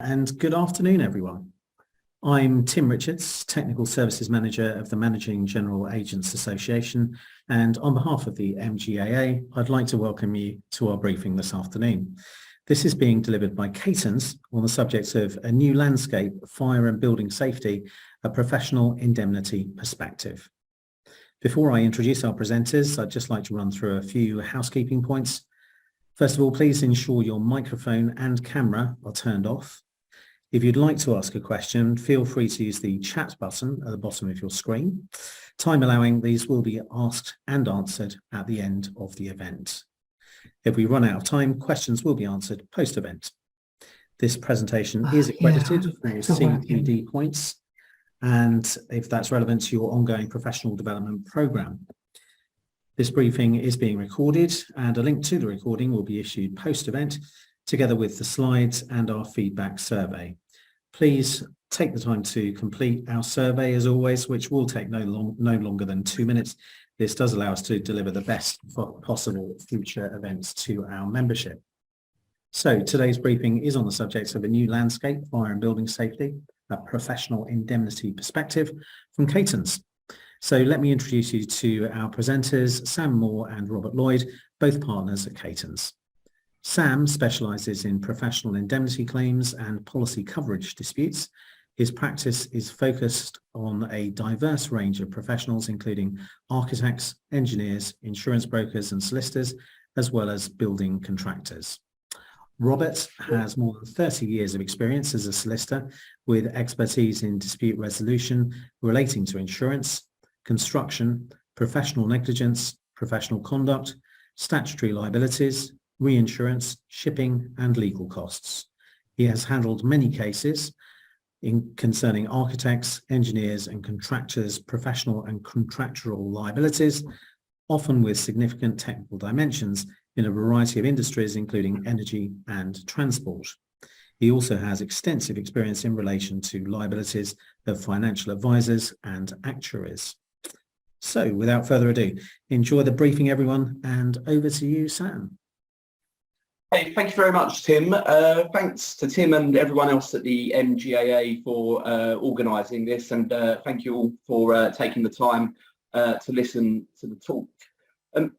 and good afternoon, everyone. I'm Tim Richards, Technical Services Manager of the Managing General Agents Association, and on behalf of the MGAA, I'd like to welcome you to our briefing this afternoon. This is being delivered by Catons on the subject of a new landscape, fire and building safety, a professional indemnity perspective. Before I introduce our presenters, I'd just like to run through a few housekeeping points. First of all, please ensure your microphone and camera are turned off. If you'd like to ask a question, feel free to use the chat button at the bottom of your screen. Time allowing, these will be asked and answered at the end of the event. If we run out of time, questions will be answered post-event. This presentation is accredited for CPD points, and if that's relevant to your ongoing professional development programme. This briefing is being recorded, and a link to the recording will be issued post-event, together with the slides and our feedback survey. Please take the time to complete our survey, as always, which will take no longer than 2 minutes. This does allow us to deliver the best possible future events to our membership. So today's briefing is on the subject of a new landscape, fire and building safety, a professional indemnity perspective from Catons. So let me introduce you to our presenters, Sam Moore and Robert Lloyd, both partners at Catons. Sam specialises in professional indemnity claims and policy coverage disputes. His practice is focused on a diverse range of professionals, including architects, engineers, insurance brokers and solicitors, as well as building contractors. Robert has more than 30 years of experience as a solicitor with expertise in dispute resolution relating to insurance, construction, professional negligence, professional conduct, statutory liabilities, reinsurance, shipping and legal costs. He has handled many cases concerning architects, engineers and contractors' professional and contractual liabilities, often with significant technical dimensions in a variety of industries, including energy and transport. He also has extensive experience in relation to liabilities of financial advisors and actuaries. So without further ado, enjoy the briefing, everyone, and over to you, Sam. Hey, thank you very much, Tim. Thanks to Tim and everyone else at the MGAA for organising this, and thank you all for taking the time to listen to the talk.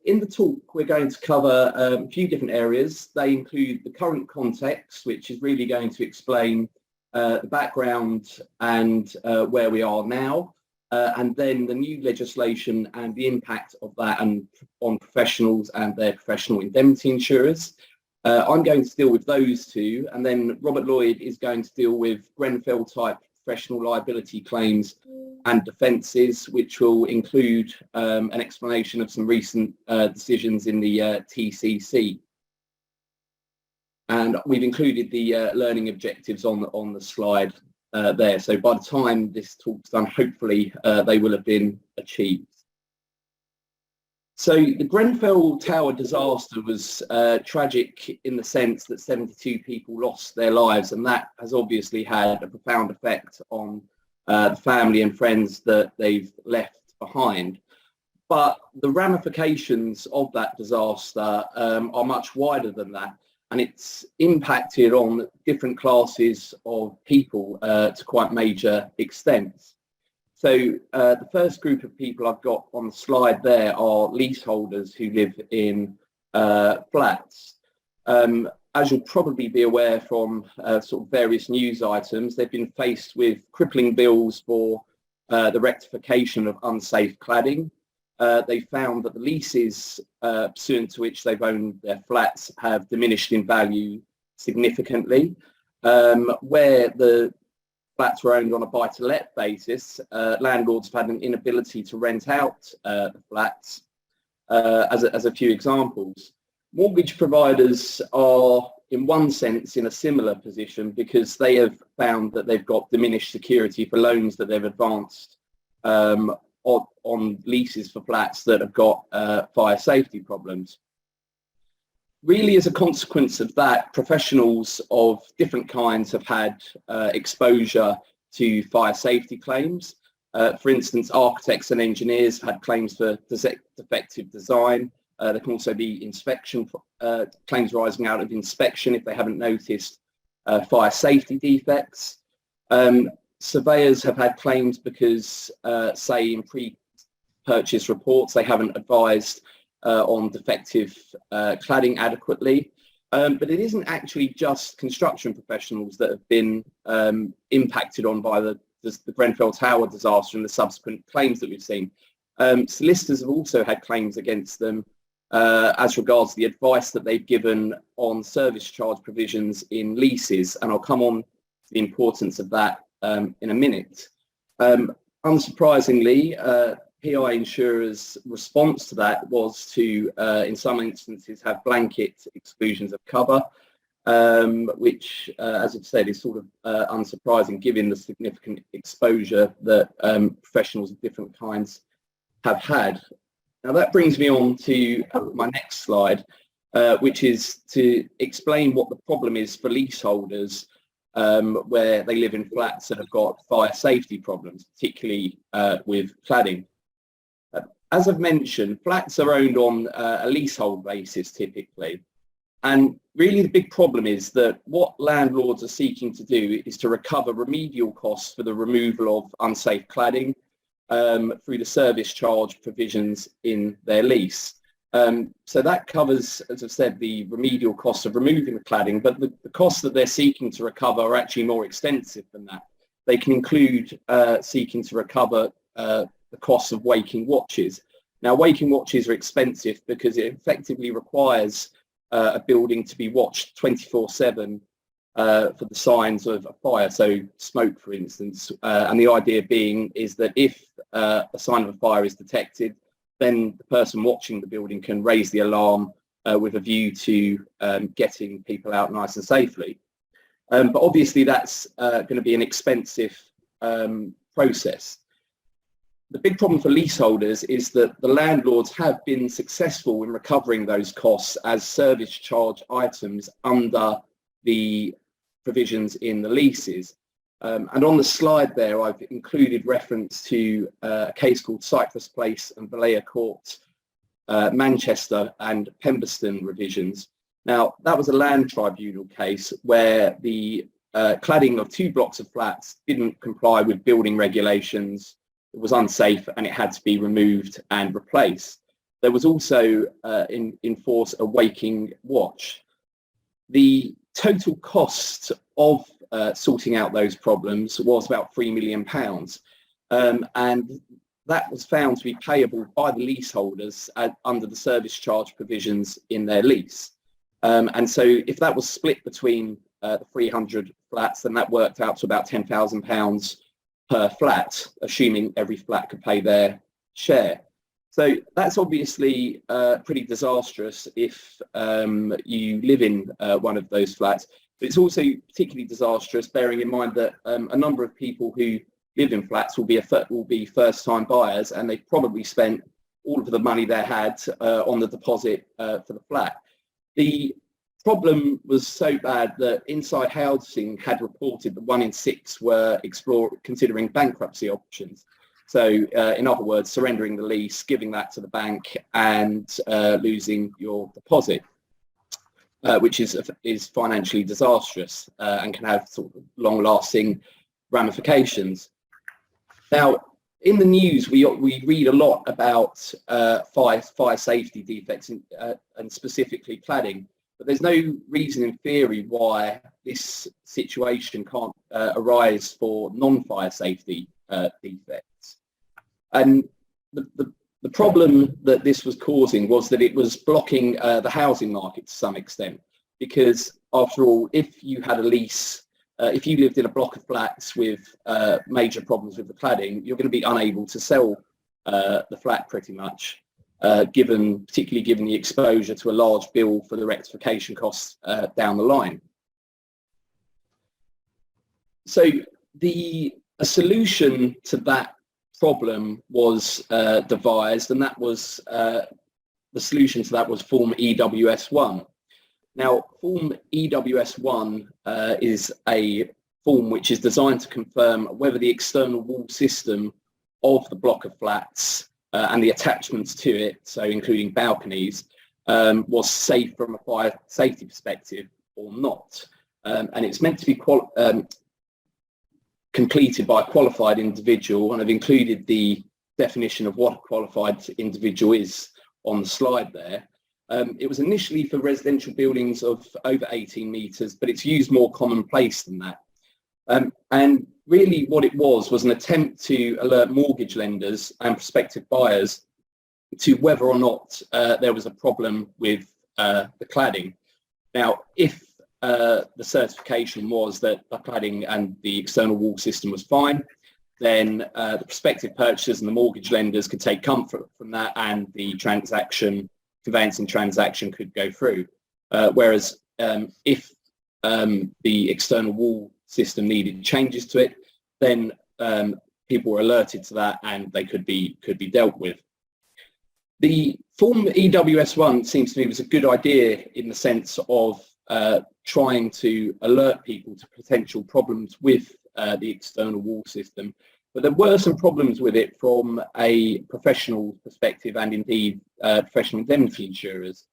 In the talk, we're going to cover a few different areas. They include the current context, which is really going to explain the background and where we are now, and then the new legislation and the impact of that on professionals and their professional indemnity insurers. I'm going to deal with those two, and then Robert Lloyd is going to deal with Grenfell type professional liability claims and defences, which will include an explanation of some recent decisions in the TCC. And we've included the learning objectives on the slide there. So by the time this talk's done, hopefully they will have been achieved. So the Grenfell Tower disaster was tragic in the sense that 72 people lost their lives, and that has obviously had a profound effect on the family and friends that they've left behind. But the ramifications of that disaster are much wider than that, and it's impacted on different classes of people to quite major extents. So the first group of people I've got on the slide there are leaseholders who live in flats. As you'll probably be aware from sort of various news items, they've been faced with crippling bills for the rectification of unsafe cladding. They found that the leases pursuant to which they've owned their flats have diminished in value significantly. Where the flats were owned on a buy-to-let basis, landlords have had an inability to rent out the flats, as a few examples. Mortgage providers are, in one sense, in a similar position because they have found that they've got diminished security for loans that they've advanced on leases for flats that have got fire safety problems. Really, as a consequence of that, professionals of different kinds have had exposure to fire safety claims. For instance, architects and engineers have had claims for defective design. There can also be inspection claims arising out of inspection if they haven't noticed fire safety defects. Surveyors have had claims because, say, in pre-purchase reports, they haven't advised on defective cladding adequately. But it isn't actually just construction professionals that have been impacted on by the Grenfell Tower disaster and the subsequent claims that we've seen. Solicitors have also had claims against them as regards the advice that they've given on service charge provisions in leases, and I'll come on to the importance of that in a minute. Unsurprisingly, PI insurers' response to that was to, in some instances, have blanket exclusions of cover, which, as I've said, is sort of unsurprising given the significant exposure that professionals of different kinds have had. Now that brings me on to my next slide, which is to explain what the problem is for leaseholders where they live in flats that have got fire safety problems, particularly with cladding. As I've mentioned, flats are owned on a leasehold basis typically. And really the big problem is that what landlords are seeking to do is to recover remedial costs for the removal of unsafe cladding through the service charge provisions in their lease. So that covers, as I've said, the remedial costs of removing the cladding, but the costs that they're seeking to recover are actually more extensive than that. They can include seeking to recover the costs of waking watches. Now, waking watches are expensive because it effectively requires a building to be watched 24/7 for the signs of a fire, so smoke, for instance. And the idea being is that if a sign of a fire is detected, then the person watching the building can raise the alarm with a view to getting people out nice and safely. But obviously that's going to be an expensive process. The big problem for leaseholders is that the landlords have been successful in recovering those costs as service charge items under the provisions in the leases. And on the slide there, I've included reference to a case called Cypress Place and Valleya Court, Manchester and Pemberston revisions. Now, that was a land tribunal case where the cladding of 2 blocks of flats didn't comply with building regulations. It was unsafe and it had to be removed and replaced. There was also in force a waking watch. The total cost of sorting out those problems was about £3 million. And that was found to be payable by the leaseholders under the service charge provisions in their lease. And so if that was split between the 300 flats, then that worked out to about £10,000 per flat, assuming every flat could pay their share. So that's obviously pretty disastrous if you live in one of those flats. But it's also particularly disastrous, bearing in mind that a number of people who live in flats will be first-time buyers, and they've probably spent all of the money they had on the deposit for the flat. The problem was so bad that Inside Housing had reported that 1 in 6 were considering bankruptcy options. So in other words, surrendering the lease, giving that to the bank and losing your deposit, which is financially disastrous and can have sort of long-lasting ramifications. Now, in the news, we read a lot about fire safety defects and specifically cladding. But there's no reason in theory why this situation can't arise for non-fire safety defects. And the problem that this was causing was that it was blocking the housing market to some extent, because after all, if you had a lease, if you lived in a block of flats with major problems with the cladding, you're going to be unable to sell the flat pretty much. Particularly given the exposure to a large bill for the rectification costs down the line. So a solution to that problem was devised, and that was the solution to that was Form EWS1. Now, Form EWS1 is a form which is designed to confirm whether the external wall system of the block of flats and the attachments to it, so including balconies, was safe from a fire safety perspective or not. and it's meant to be completed by a qualified individual, and I've included the definition of what a qualified individual is on the slide there. It was initially for residential buildings of over 18 metres, but it's used more commonplace than that. And really what it was an attempt to alert mortgage lenders and prospective buyers to whether or not there was a problem with the cladding. Now, if the certification was that the cladding and the external wall system was fine, then the prospective purchasers and the mortgage lenders could take comfort from that, and the conveyancing transaction could go through. Whereas if the external wall system needed changes to it, then people were alerted to that and they could be dealt with. The form EWS1 seems to me was a good idea in the sense of trying to alert people to potential problems with the external wall system. But there were some problems with it from a professional perspective, and indeed professional indemnity insurers,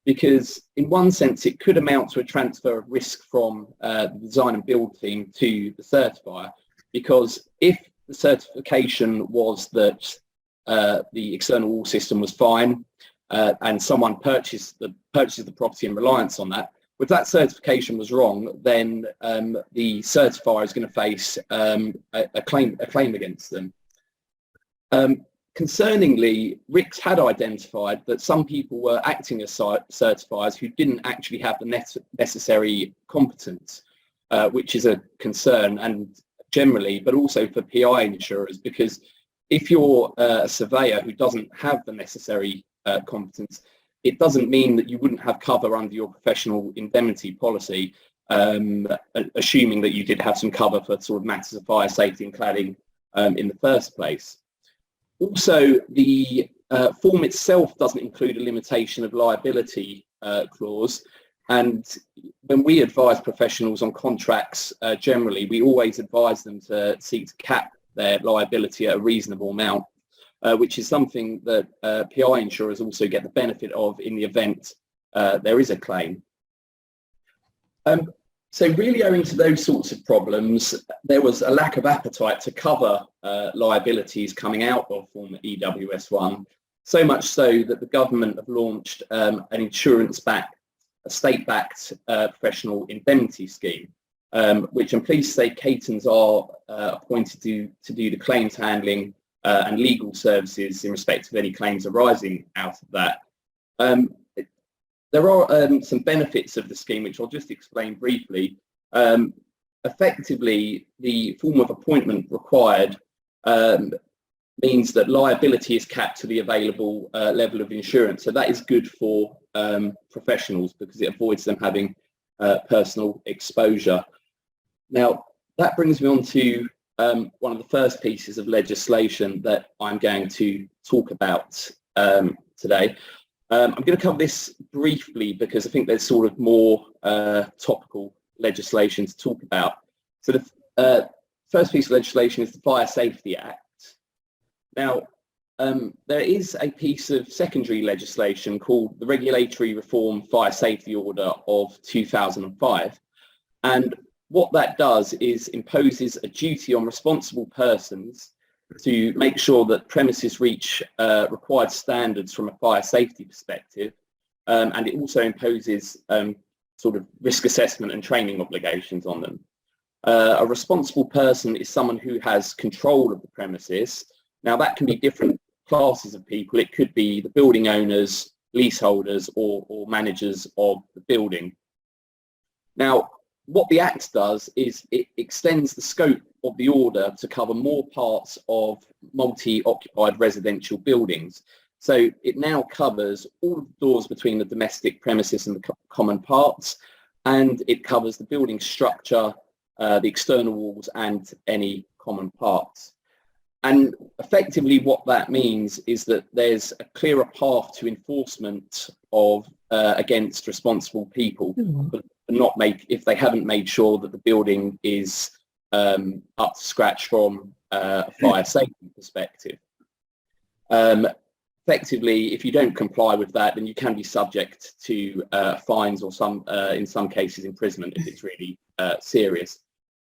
because in one sense it could amount to a transfer of risk from the design and build team to the certifier, because if the certification was that the external wall system was fine and someone purchased the property in reliance on that, if that certification was wrong, then the certifier is going to face a claim against them. Concerningly, RICS had identified that some people were acting as certifiers who didn't actually have the necessary competence, which is a concern, and generally, but also for PI insurers, because if you're a surveyor who doesn't have the necessary competence, it doesn't mean that you wouldn't have cover under your professional indemnity policy, assuming that you did have some cover for sort of matters of fire safety and cladding in the first place. Also, the form itself doesn't include a limitation of liability clause, and when we advise professionals on contracts generally, we always advise them to seek to cap their liability at a reasonable amount, which is something that PI insurers also get the benefit of in the event there is a claim. So really, owing to those sorts of problems, there was a lack of appetite to cover liabilities coming out of form EWS1, so much so that the government have launched an insurance-backed, a state-backed professional indemnity scheme, which I'm pleased to say Catons are appointed to do the claims handling and legal services in respect of any claims arising out of that. There are some benefits of the scheme, which I'll just explain briefly. Effectively, the form of appointment required means that liability is capped to the available level of insurance. So that is good for professionals because it avoids them having personal exposure. Now, that brings me on to one of the first pieces of legislation that I'm going to talk about today. I'm going to cover this briefly because I think there's sort of more topical legislation to talk about. So the first piece of legislation is the Fire Safety Act. Now, there is a piece of secondary legislation called the Regulatory Reform Fire Safety Order of 2005. And what that does is imposes a duty on responsible persons to make sure that premises reach required standards from a fire safety perspective, and it also imposes sort of risk assessment and training obligations on them. A responsible person is someone who has control of the premises. Now that can be different classes of people. It could be the building owners, leaseholders, or managers of the building. Now, what the Act does is it extends the scope of the order to cover more parts of multi-occupied residential buildings. So it now covers all of the doors between the domestic premises and the common parts, and it covers the building structure, the external walls, and any common parts. And effectively what that means is that there's a clearer path to enforcement of against responsible people, but not if they haven't made sure that the building is up to scratch from a fire safety perspective. effectively, if you don't comply with that, then you can be subject to fines or in some cases, imprisonment if it's really serious.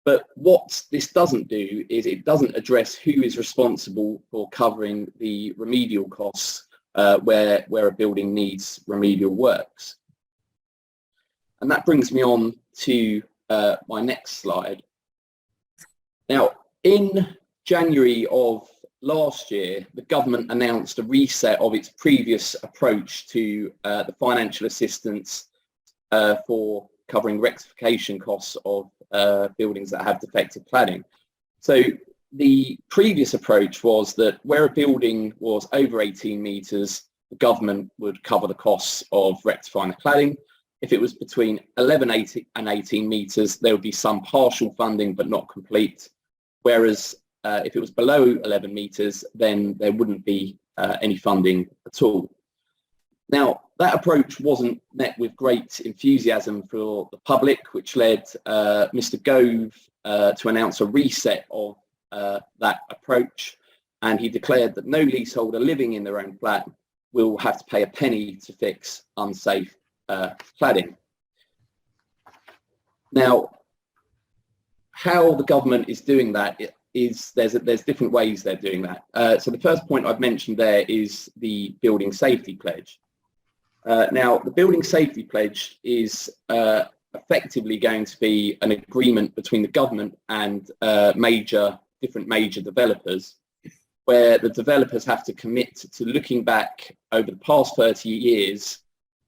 But what this doesn't do is it doesn't address who is responsible for covering the remedial costs where a building needs remedial works. And that brings me on to my next slide. Now, in January of last year, the government announced a reset of its previous approach to the financial assistance for covering rectification costs of buildings that have defective cladding. So the previous approach was that where a building was over 18 metres, the government would cover the costs of rectifying the cladding. If it was between 11 and 18 metres, there would be some partial funding but not complete. Whereas if it was below 11 metres, then there wouldn't be any funding at all. Now, that approach wasn't met with great enthusiasm for the public, which led Mr. Gove to announce a reset of that approach. And he declared that no leaseholder living in their own flat will have to pay a penny to fix unsafe cladding. Now, how the government is doing that is there's different ways they're doing that. So the first point I've mentioned there is the building safety pledge. Now, the building safety pledge is effectively going to be an agreement between the government and different major developers, where the developers have to commit to looking back over the past 30 years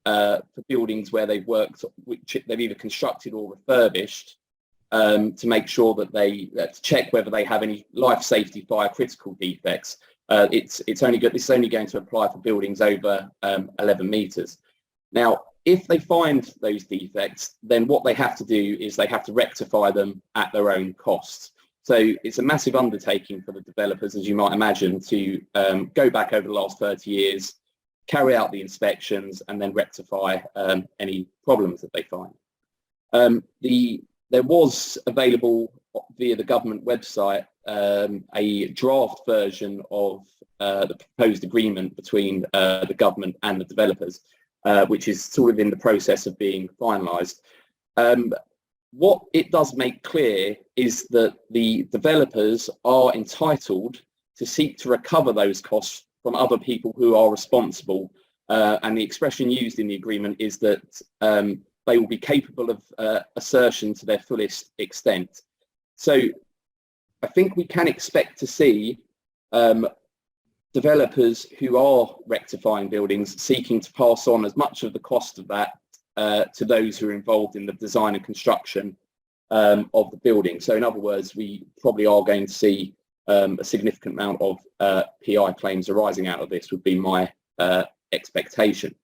for buildings where they've worked, which they've either constructed or refurbished, to make sure that to check whether they have any life safety fire critical defects. This is only going to apply for buildings over 11 metres. Now, if they find those defects, then what they have to do is they have to rectify them at their own cost. So it's a massive undertaking for the developers, as you might imagine, to go back over the last 30 years, carry out the inspections, and then rectify any problems that they find. There was available via the government website a draft version of the proposed agreement between the government and the developers, which is sort of in the process of being finalised. What it does make clear is that the developers are entitled to seek to recover those costs from other people who are responsible, and the expression used in the agreement is that they will be capable of assertion to their fullest extent. So I think we can expect to see developers who are rectifying buildings seeking to pass on as much of the cost of that to those who are involved in the design and construction of the building. So in other words, we probably are going to see a significant amount of PI claims arising out of this, would be my expectation.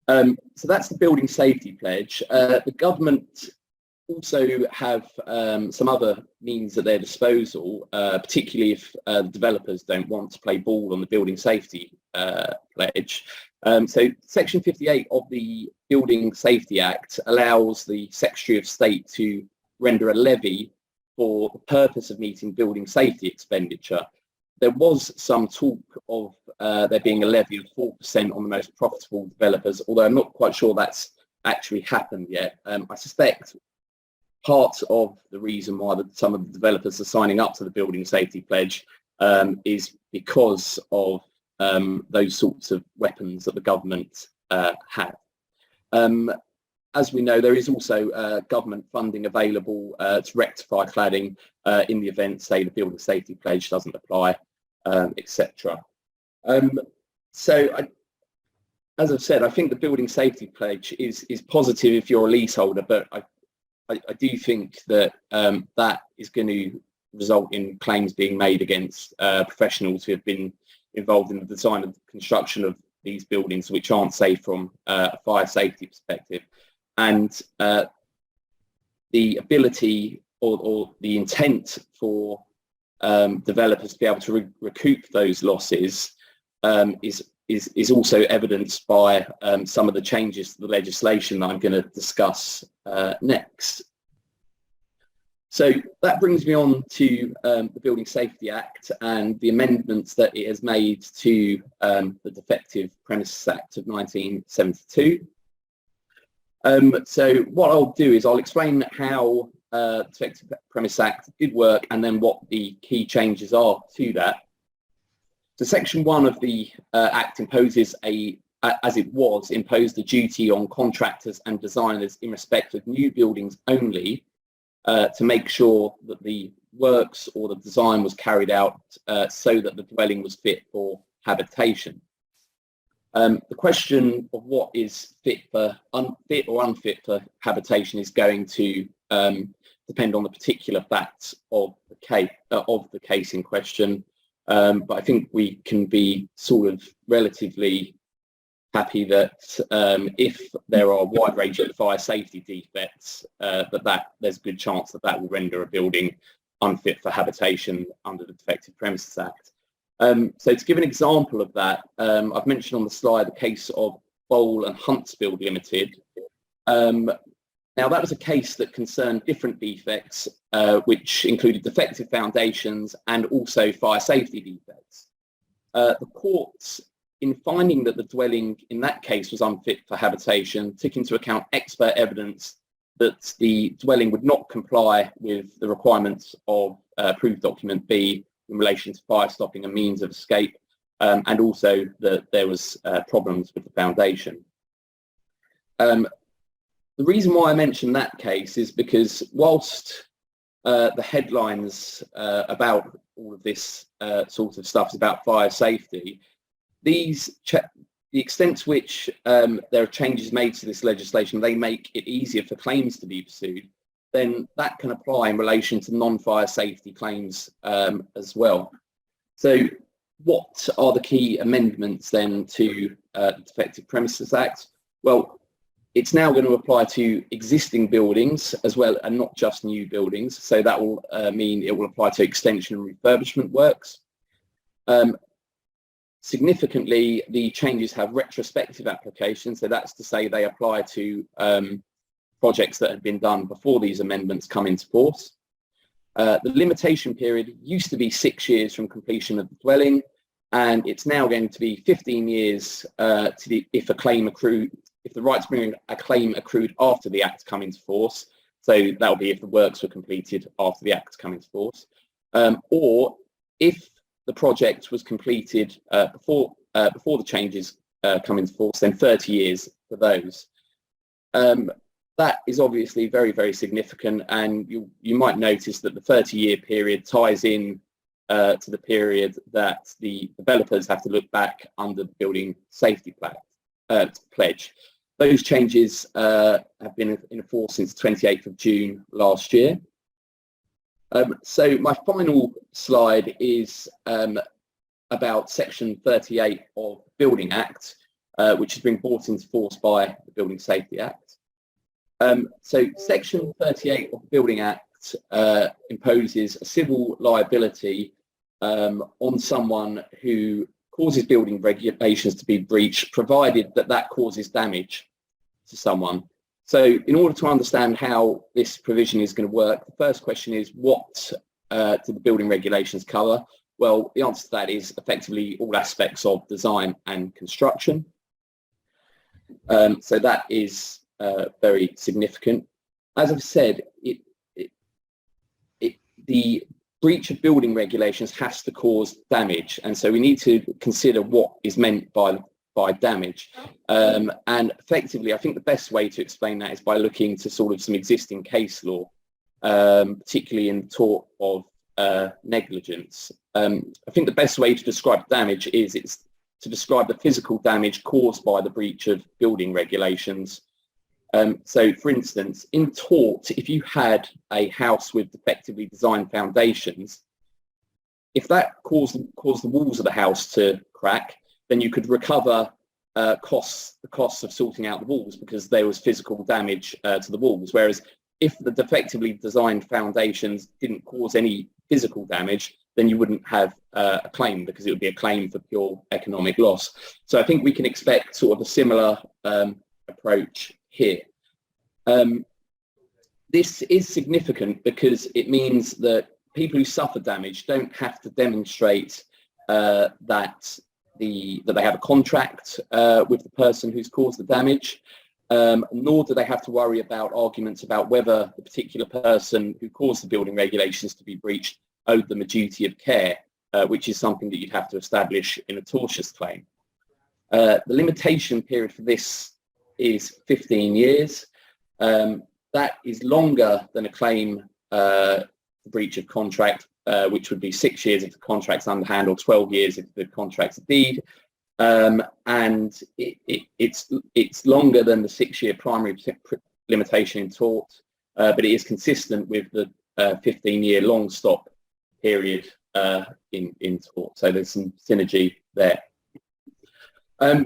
So that's the building safety pledge. The government also have some other means at their disposal, particularly if the developers don't want to play ball on the building safety pledge. So Section 58 of the Building Safety Act allows the Secretary of State to render a levy for the purpose of meeting building safety expenditure. There was some talk of there being a levy of 4% on the most profitable developers, although I'm not quite sure that's actually happened yet. I suspect part of the reason why some of the developers are signing up to the building safety pledge is because of those sorts of weapons that the government have. As we know, there is also government funding available to rectify cladding in the event, say, the building safety pledge doesn't apply, etc. As I've said, I think the building safety pledge is positive if you're a leaseholder, but I do think that that is going to result in claims being made against professionals who have been involved in the design and construction of these buildings, which aren't safe from a fire safety perspective. And the ability or the intent for developers to be able to recoup those losses is also evidenced by some of the changes to the legislation that I'm going to discuss next. So that brings me on to the Building Safety Act and the amendments that it has made to the Defective Premises Act of 1972. So what I'll do is I'll explain how the Defective Premises Act did work and then what the key changes are to that. So Section 1 of the Act imposes imposed a duty on contractors and designers in respect of new buildings only to make sure that the works or the design was carried out so that the dwelling was fit for habitation. The question of what is unfit or unfit for habitation is going to depend on the particular facts of the case in question. But I think we can be sort of relatively happy that if there are a wide range of fire safety defects, that there's a good chance that will render a building unfit for habitation under the Defective Premises Act. So to give an example of that, I've mentioned on the slide the case of Bowl and Huntsfield Limited. Now that was a case that concerned different defects, which included defective foundations and also fire safety defects. The courts, in finding that the dwelling in that case was unfit for habitation, took into account expert evidence that the dwelling would not comply with the requirements of approved document B in relation to fire stopping and means of escape, and also that there was problems with the foundation. The reason why I mention that case is because whilst the headlines about all of this sort of stuff is about fire safety, the extent to which there are changes made to this legislation, they make it easier for claims to be pursued, then that can apply in relation to non-fire safety claims as well. So what are the key amendments then to the Defective Premises Act? Well, it's now going to apply to existing buildings as well and not just new buildings. So that will mean it will apply to extension and refurbishment works. Significantly, the changes have retrospective application, so that's to say they apply to projects that had been done before these amendments come into force. The limitation period used to be 6 years from completion of the dwelling, and it's now going to be 15 years if the right to bring a claim accrued after the Act come into force. So that will be if the works were completed after the Act come into force, or if the project was completed before the changes come into force, then 30 years for those. That is obviously very, very significant, and you might notice that the 30-year period ties in to the period that the developers have to look back under the Building Safety Pledge. Those changes have been in force since 28th of June last year. So my final slide is about Section 38 of the Building Act, which has been brought into force by the Building Safety Act. So Section 38 of the Building Act imposes a civil liability on someone who causes building regulations to be breached, provided that causes damage to someone. So in order to understand how this provision is going to work, the first question is, what do the building regulations cover? Well, the answer to that is effectively all aspects of design and construction. So that is very significant. As I've said, the breach of building regulations has to cause damage, and so we need to consider what is meant by damage. And effectively, I think the best way to explain that is by looking to sort of some existing case law, particularly in the tort of negligence. I think the best way to describe damage is to describe the physical damage caused by the breach of building regulations. So, for instance, in tort, if you had a house with defectively designed foundations, if that caused the walls of the house to crack, then you could recover the costs of sorting out the walls because there was physical damage to the walls. Whereas if the defectively designed foundations didn't cause any physical damage, then you wouldn't have a claim because it would be a claim for pure economic loss. So I think we can expect sort of a similar approach here. This is significant because it means that people who suffer damage don't have to demonstrate that they have a contract with the person who's caused the damage, nor do they have to worry about arguments about whether the particular person who caused the building regulations to be breached owed them a duty of care, which is something that you'd have to establish in a tortious claim. The limitation period for this is 15 years. That is longer than a claim for breach of contract, which would be 6 years if the contract's underhand or 12 years if the contract's a deed. And it's longer than the 6-year primary limitation in tort, but it is consistent with the 15-year long stop period in tort. So there's some synergy there.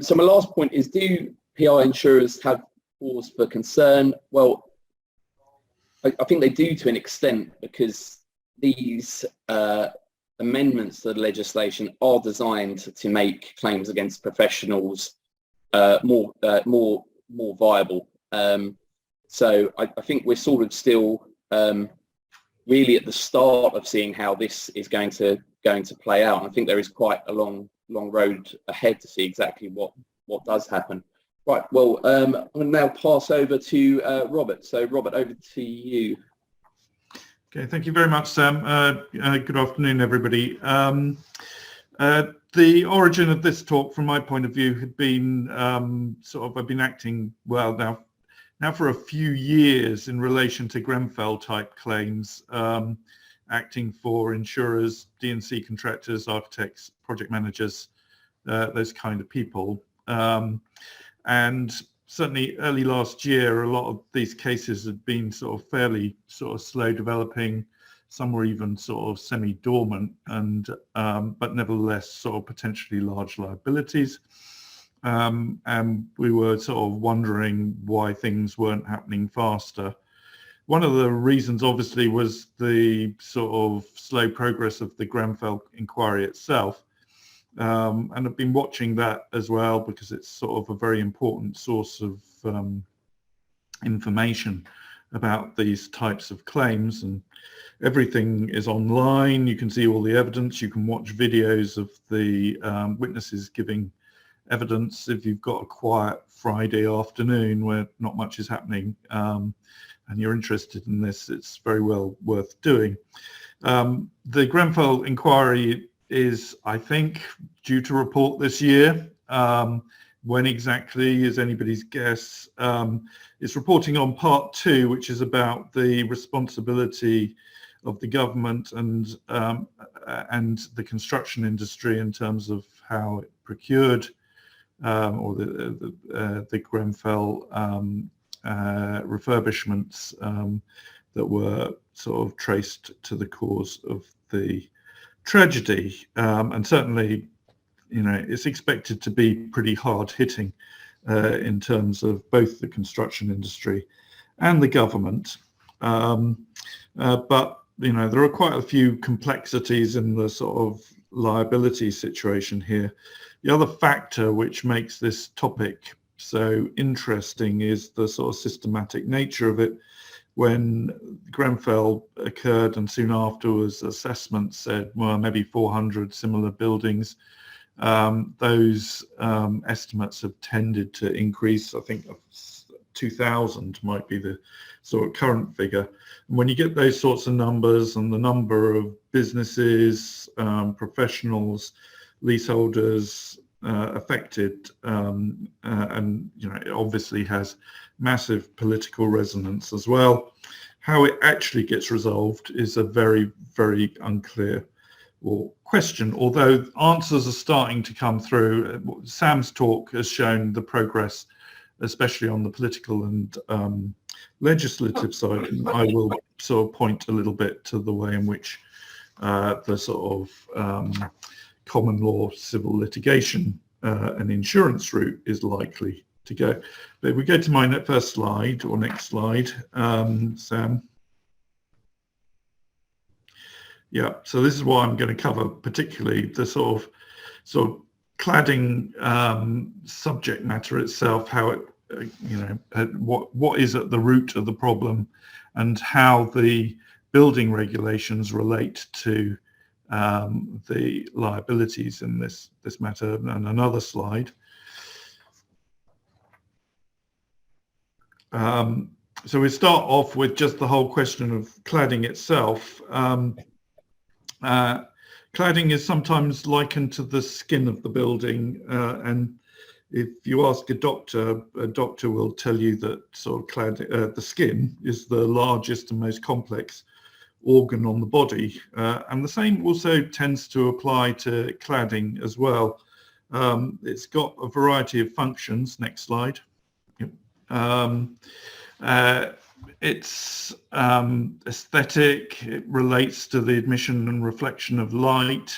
So my last point is, do PI insurers have cause for concern? Well, I think they do to an extent, because these amendments to the legislation are designed to make claims against professionals more viable. So I think we're sort of still really at the start of seeing how this is going to play out. And I think there is quite a long road ahead to see exactly what does happen. Right, well, I'm going to now pass over to Robert. So Robert, over to you. Okay, thank you very much, Sam. Good afternoon, everybody. The origin of this talk, from my point of view, had been I've been acting now for a few years in relation to Grenfell type claims, acting for insurers, D&C contractors, architects, project managers, those kind of people. And certainly early last year, a lot of these cases had been fairly slow developing. Some were even semi-dormant, and but nevertheless potentially large liabilities. And we were wondering why things weren't happening faster. One of the reasons, obviously, was the slow progress of the Grenfell inquiry itself. And I've been watching that as well, because it's a very important source of information about these types of claims, and everything is online. You can see all the evidence. You can watch videos of the witnesses giving evidence. If you've got a quiet Friday afternoon where not much is happening, and you're interested in this, it's very well worth doing. The Grenfell inquiry is, I think, due to report this year. When exactly is anybody's guess. It's reporting on part 2, which is about the responsibility of the government and the construction industry in terms of how it procured or the Grenfell refurbishments that were traced to the cause of the tragedy, and certainly, it's expected to be pretty hard hitting in terms of both the construction industry and the government. But there are quite a few complexities in the liability situation here. The other factor which makes this topic so interesting is the systematic nature of it. When Grenfell occurred and soon afterwards assessments said, well, maybe 400 similar buildings, those estimates have tended to increase. I think 2,000 might be the current figure. And when you get those sorts of numbers and the number of businesses, professionals, leaseholders affected, and it obviously has massive political resonance as well. How it actually gets resolved is a very, very unclear question, although answers are starting to come through. Sam's talk has shown the progress, especially on the political and legislative side. And I will point a little bit to the way in which the common law civil litigation and insurance route is likely to go. But if we go to my first slide, or next slide, Sam. Yeah, so this is what I'm going to cover, particularly the sort of cladding subject matter itself, how it what is at the root of the problem, and how the building regulations relate to the liabilities in this matter. And another slide. So we start off with just the whole question of cladding itself. Cladding is sometimes likened to the skin of the building, and if you ask a doctor will tell you that sort of the skin is the largest and most complex organ on the body, and the same also tends to apply to cladding as well. It's got a variety of functions. Next slide. It's aesthetic. It relates to the admission and reflection of light.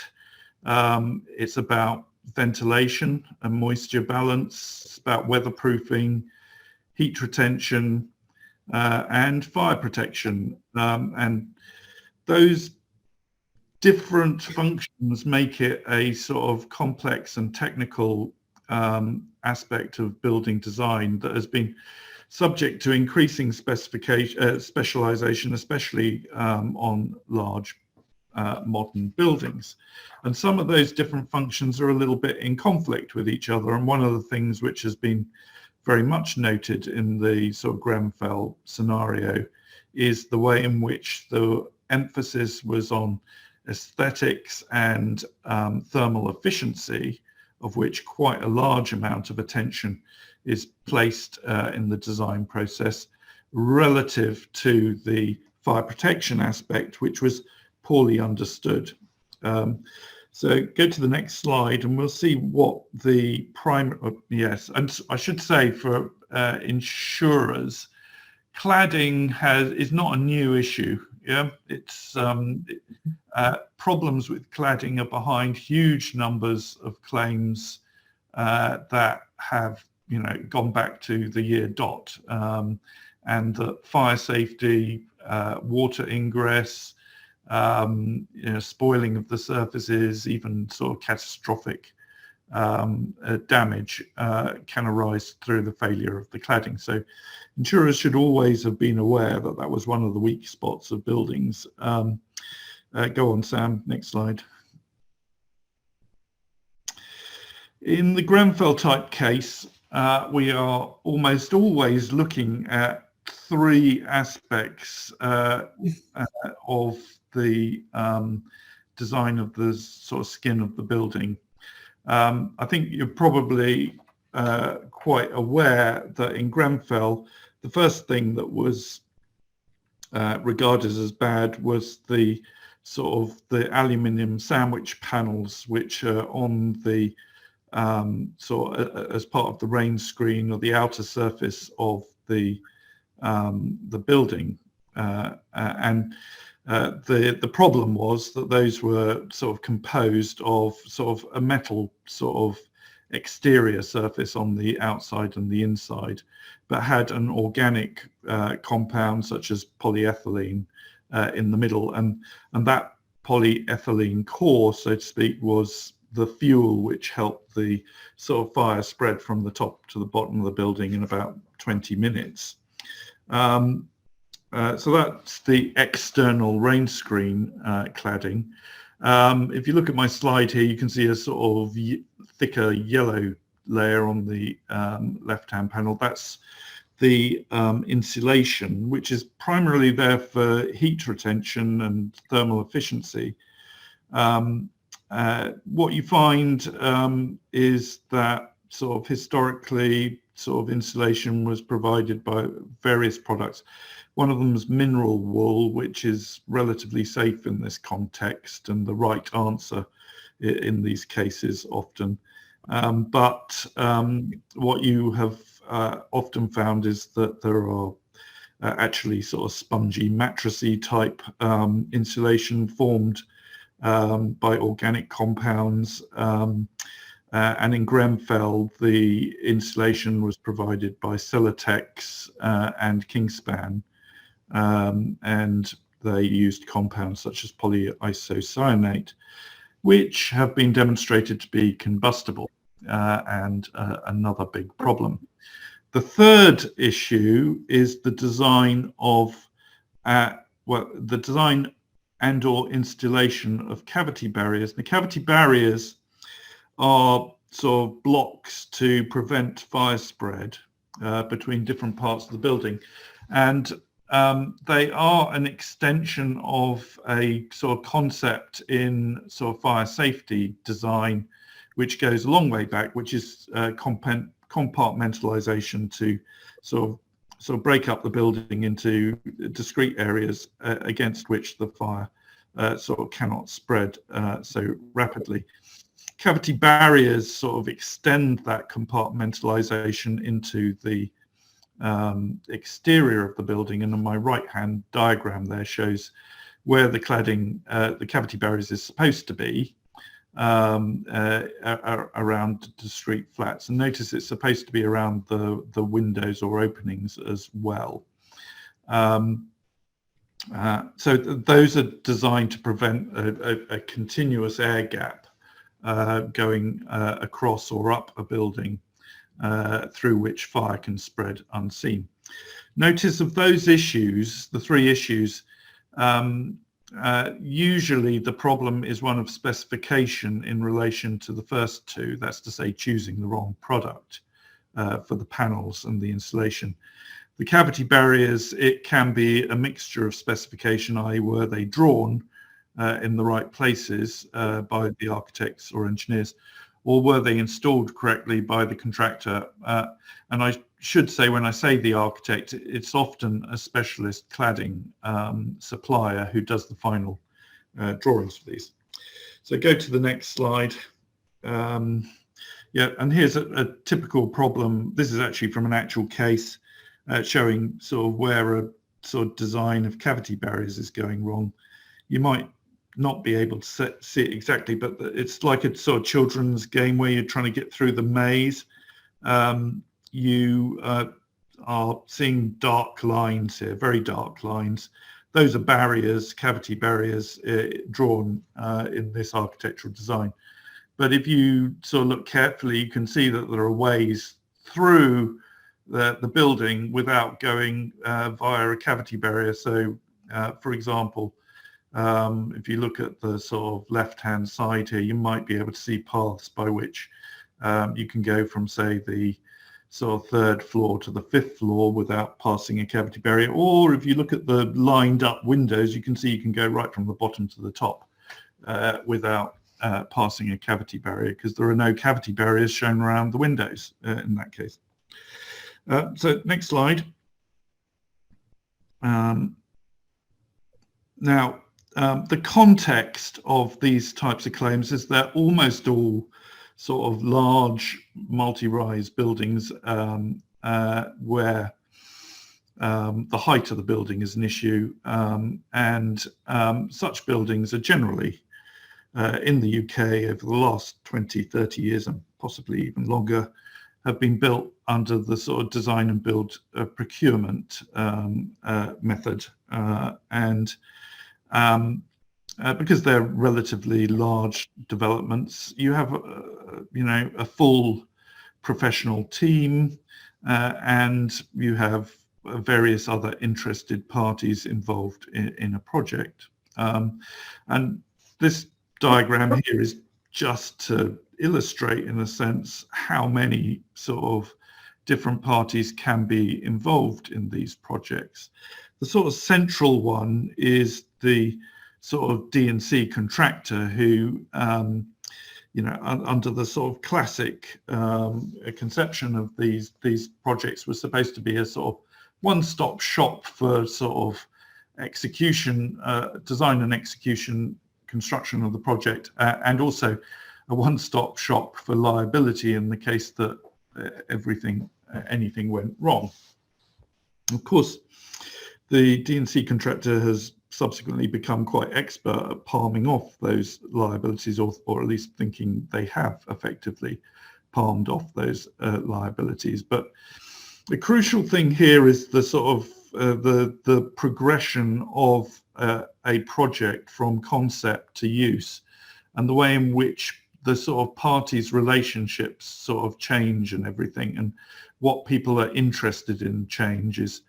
It's about ventilation and moisture balance. It's about weatherproofing, heat retention, and fire protection. And those different functions make it a sort of complex and technical aspect of building design that has been subject to increasing specialization, especially on large modern buildings. And some of those different functions are a little bit in conflict with each other. And one of the things which has been very much noted in the sort of Grenfell scenario is the way in which the emphasis was on aesthetics and thermal efficiency, of which quite a large amount of attention is placed in the design process, relative to the fire protection aspect, which was poorly understood. So go to the next slide and we'll see what the yes, and I should say for insurers, cladding is not a new issue. Yeah, it's problems with cladding are behind huge numbers of claims that have gone back to the year dot, and that fire safety, water ingress, spoiling of the surfaces, even sort of catastrophic damage can arise through the failure of the cladding. So insurers should always have been aware that that was one of the weak spots of buildings. Go on, Sam, next slide. In the Grenfell type case, we are almost always looking at three aspects of the design of the sort of skin of the building. I think you're probably quite aware that in Grenfell, the first thing that was regarded as bad was the sort of the aluminium sandwich panels, which are on the as part of the rain screen or the outer surface of the building, and the problem was that those were sort of composed of sort of a metal sort of exterior surface on the outside and the inside, but had an organic compound such as polyethylene in the middle, and that polyethylene core, so to speak, was the fuel which helped the sort of fire spread from the top to the bottom of the building in about 20 minutes. So that's the external rain screen cladding. If you look at my slide here, you can see a sort of thicker yellow layer on the left-hand panel. That's the insulation, which is primarily there for heat retention and thermal efficiency. What you find is that sort of historically sort of insulation was provided by various products. One of them is mineral wool, which is relatively safe in this context and the right answer in these cases often. But what you have often found is that there are actually sort of spongy mattressy type insulation formed by organic compounds. And in Grenfell, the insulation was provided by Celotex and Kingspan, and they used compounds such as polyisocyanate, which have been demonstrated to be combustible, and another big problem. The third issue is the design of, the design and or installation of cavity barriers. The cavity barriers are sort of blocks to prevent fire spread between different parts of the building. And they are an extension of a sort of concept in sort of fire safety design, which goes a long way back, which is compartmentalization to sort of break up the building into discrete areas against which the fire sort of cannot spread so rapidly. Cavity barriers sort of extend that compartmentalization into the exterior of the building, and on my right hand diagram there shows where the cladding, the cavity barriers is supposed to be around discrete flats, and notice it's supposed to be around the windows or openings as well. So those are designed to prevent a continuous air gap going across or up a building through which fire can spread unseen. Notice of those issues, the three issues, usually the problem is one of specification in relation to the first two, that's to say choosing the wrong product for the panels and the installation. The cavity barriers, it can be a mixture of specification, i.e. were they drawn in the right places by the architects or engineers, or were they installed correctly by the contractor? And I should say, when I say the architect, it's often a specialist cladding supplier who does the final drawings for these. So go to the next slide. Yeah, and here's a typical problem. This is actually from an actual case showing sort of where a sort of design of cavity barriers is going wrong. You might not be able to see it exactly, but it's like a sort of children's game where you're trying to get through the maze. You are seeing dark lines here, very dark lines. Those are barriers, cavity barriers drawn in this architectural design. But if you sort of look carefully, you can see that there are ways through the building without going via a cavity barrier. So, for example, if you look at the sort of left-hand side here, you might be able to see paths by which you can go from, say, the sort of third floor to the fifth floor without passing a cavity barrier. Or if you look at the lined up windows, you can see you can go right from the bottom to the top without passing a cavity barrier, because there are no cavity barriers shown around the windows in that case. So next slide. Now, the context of these types of claims is they're almost all sort of large multi-rise buildings where the height of the building is an issue, and such buildings are generally in the UK over the last 20, 30 years and possibly even longer have been built under the sort of design and build procurement method, and because they're relatively large developments, you have a full professional team, and you have various other interested parties involved in a project. And this diagram here is just to illustrate, in a sense, how many sort of different parties can be involved in these projects. The sort of central one is the sort of D&C contractor who, under the sort of classic conception of these projects, was supposed to be a sort of one-stop shop for sort of execution, design and execution, construction of the project, and also a one-stop shop for liability in the case that anything went wrong. Of course, the D&C contractor has subsequently become quite expert at palming off those liabilities, or at least thinking they have effectively palmed off those liabilities. But the crucial thing here is the sort of the progression of a project from concept to use, and the way in which the sort of parties' relationships sort of change and everything, and what people are interested in changes.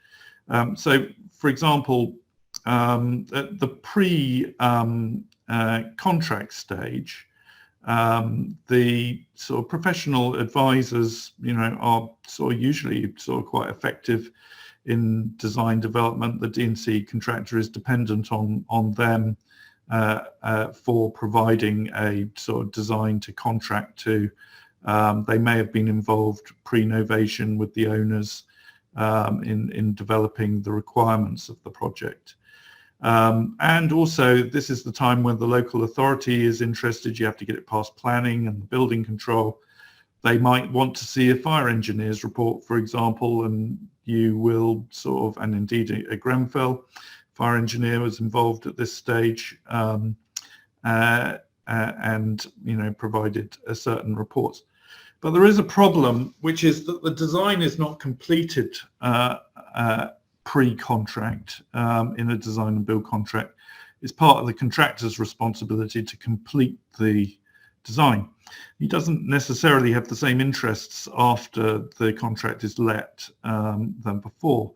So, for example, at the pre-contract stage, the sort of professional advisors, are sort of usually sort of quite effective in design development. The D&C contractor is dependent on them for providing a sort of design to contract to. They may have been involved pre-novation with the owners in developing the requirements of the project. And also, this is the time when the local authority is interested. You have to get it past planning and the building control. They might want to see a fire engineer's report, for example, and you will sort of, and indeed a Grenfell fire engineer was involved at this stage, and provided certain reports. But there is a problem, which is that the design is not completed pre-contract in a design and build contract. It's part of the contractor's responsibility to complete the design. He doesn't necessarily have the same interests after the contract is let than before,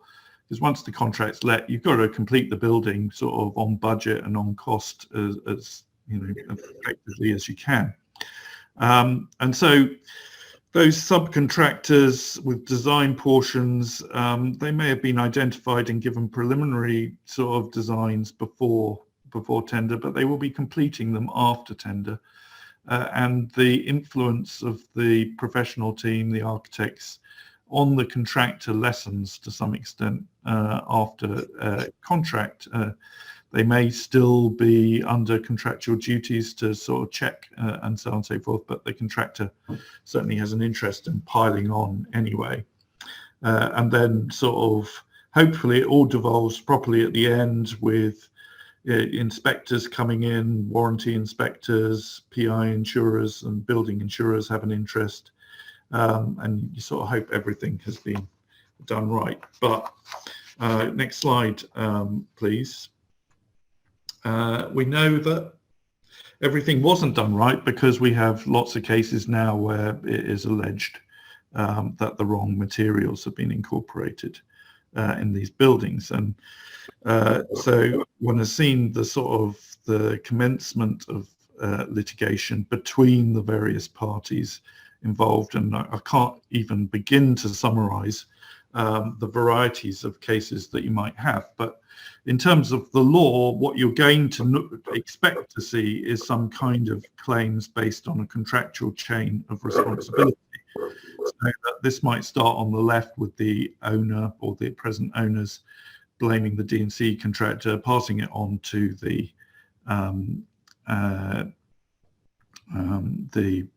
because once the contract's let, you've got to complete the building sort of on budget and on cost as effectively as you can. And so those subcontractors with design portions, they may have been identified and given preliminary sort of designs before tender, but they will be completing them after tender. And the influence of the professional team, the architects, on the contractor lessens to some extent after contract. They may still be under contractual duties to sort of check and so on and so forth, but the contractor certainly has an interest in piling on anyway. And then sort of hopefully it all devolves properly at the end with inspectors coming in, warranty inspectors, PI insurers and building insurers have an interest. And you sort of hope everything has been done right. But next slide, please. We know that everything wasn't done right because we have lots of cases now where it is alleged that the wrong materials have been incorporated in these buildings. And so one has seen the sort of the commencement of litigation between the various parties involved, and I can't even begin to summarize the varieties of cases that you might have. But in terms of the law, what you're going to expect to see is some kind of claims based on a contractual chain of responsibility. So that this might start on the left with the owner or the present owners blaming the D&C contractor, passing it on to the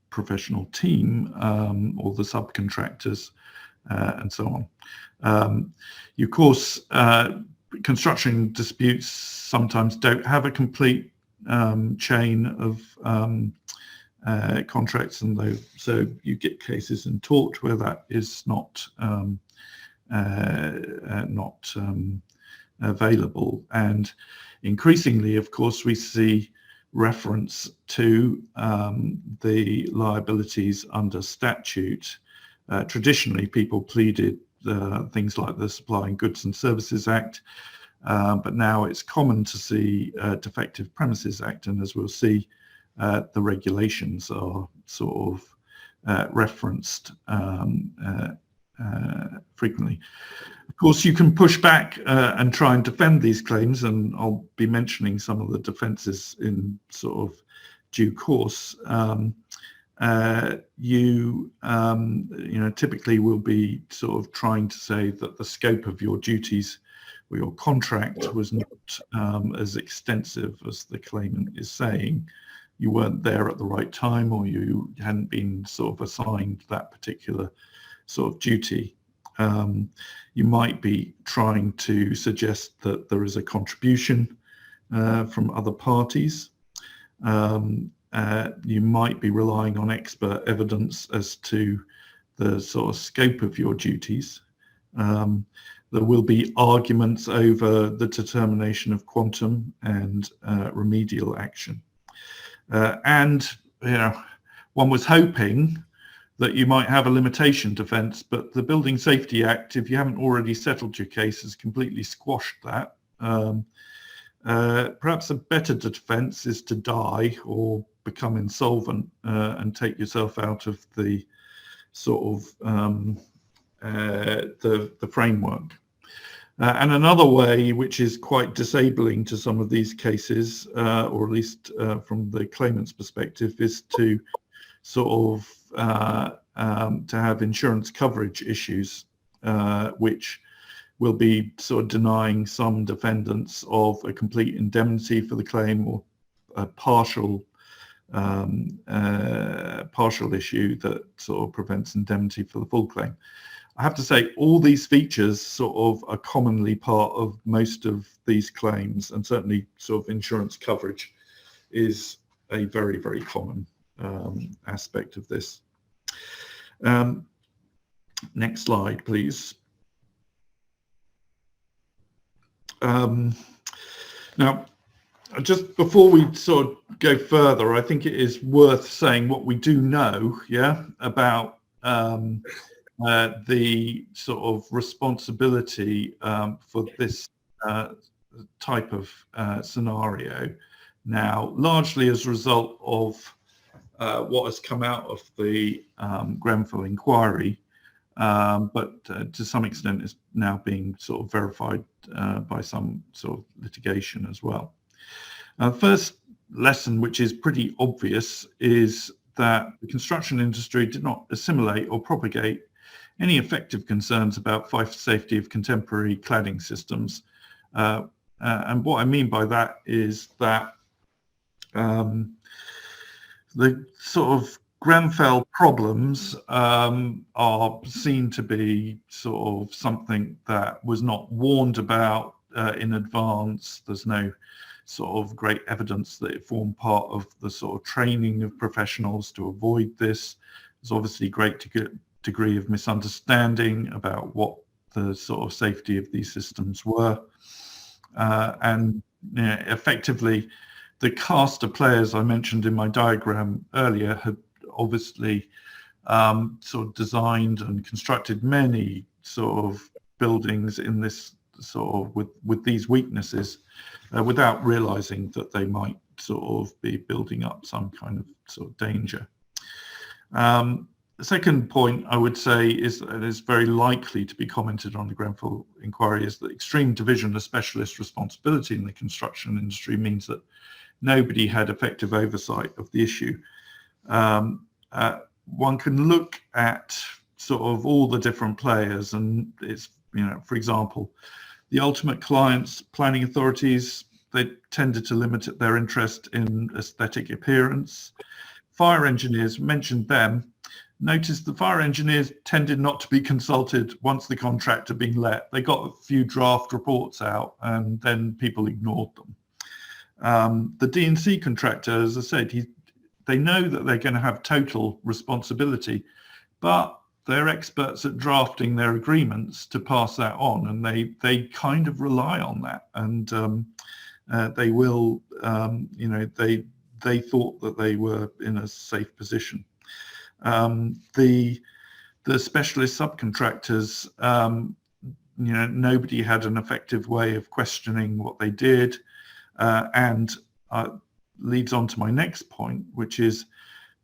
professional team or the subcontractors and so on. Of course, construction disputes sometimes don't have a complete chain of contracts, and so you get cases in tort where that is not available. And increasingly, of course, we see reference to the liabilities under statute. Traditionally, people pleaded things like the Supplying Goods and Services Act, but now it's common to see Defective Premises Act, and as we'll see, the regulations are sort of referenced frequently. Of course, you can push back and try and defend these claims, and I'll be mentioning some of the defences in sort of due course. You typically will be sort of trying to say that the scope of your duties or your contract was not as extensive as the claimant is saying. You weren't there at the right time, or you hadn't been sort of assigned that particular sort of duty. You might be trying to suggest that there is a contribution from other parties. You might be relying on expert evidence as to the sort of scope of your duties. There will be arguments over the determination of quantum and remedial action. And one was hoping that you might have a limitation defence, but the Building Safety Act, if you haven't already settled your case, has completely squashed that. Perhaps a better defence is to die or become insolvent and take yourself out of the sort of the framework. And another way, which is quite disabling to some of these cases, or at least from the claimant's perspective, is to sort of to have insurance coverage issues, which will be sort of denying some defendants of a complete indemnity for the claim or a partial issue that sort of prevents indemnity for the full claim. I have to say all these features sort of are commonly part of most of these claims, and certainly sort of insurance coverage is a very, very common aspect of this. Next slide, please. Now, just before we sort of go further, I think it is worth saying what we do know, about the sort of responsibility for this type of scenario. Now, largely as a result of what has come out of the Grenfell inquiry, but to some extent is now being sort of verified by some sort of litigation as well. First lesson, which is pretty obvious, is that the construction industry did not assimilate or propagate any effective concerns about fire safety of contemporary cladding systems. And what I mean by that is that the sort of Grenfell problems are seen to be sort of something that was not warned about in advance. There's no sort of great evidence that it formed part of the sort of training of professionals to avoid this. There's obviously great degree of misunderstanding about what the sort of safety of these systems were. And effectively, the cast of players I mentioned in my diagram earlier had obviously sort of designed and constructed many sort of buildings in this sort of with these weaknesses without realizing that they might sort of be building up some kind of sort of danger. The second point I would say is that it is very likely to be commented on the Grenfell inquiry is that extreme division of specialist responsibility in the construction industry means that nobody had effective oversight of the issue. One can look at sort of all the different players, and it's, for example, the ultimate clients, planning authorities, they tended to limit their interest in aesthetic appearance. Fire engineers, mentioned them. Notice the fire engineers tended not to be consulted once the contract had been let. They got a few draft reports out and then people ignored them. The D&C contractor, as I said, they know that they're going to have total responsibility, but they're experts at drafting their agreements to pass that on, and they kind of rely on that, and they will, they thought that they were in a safe position. The specialist subcontractors, nobody had an effective way of questioning what they did, and leads on to my next point, which is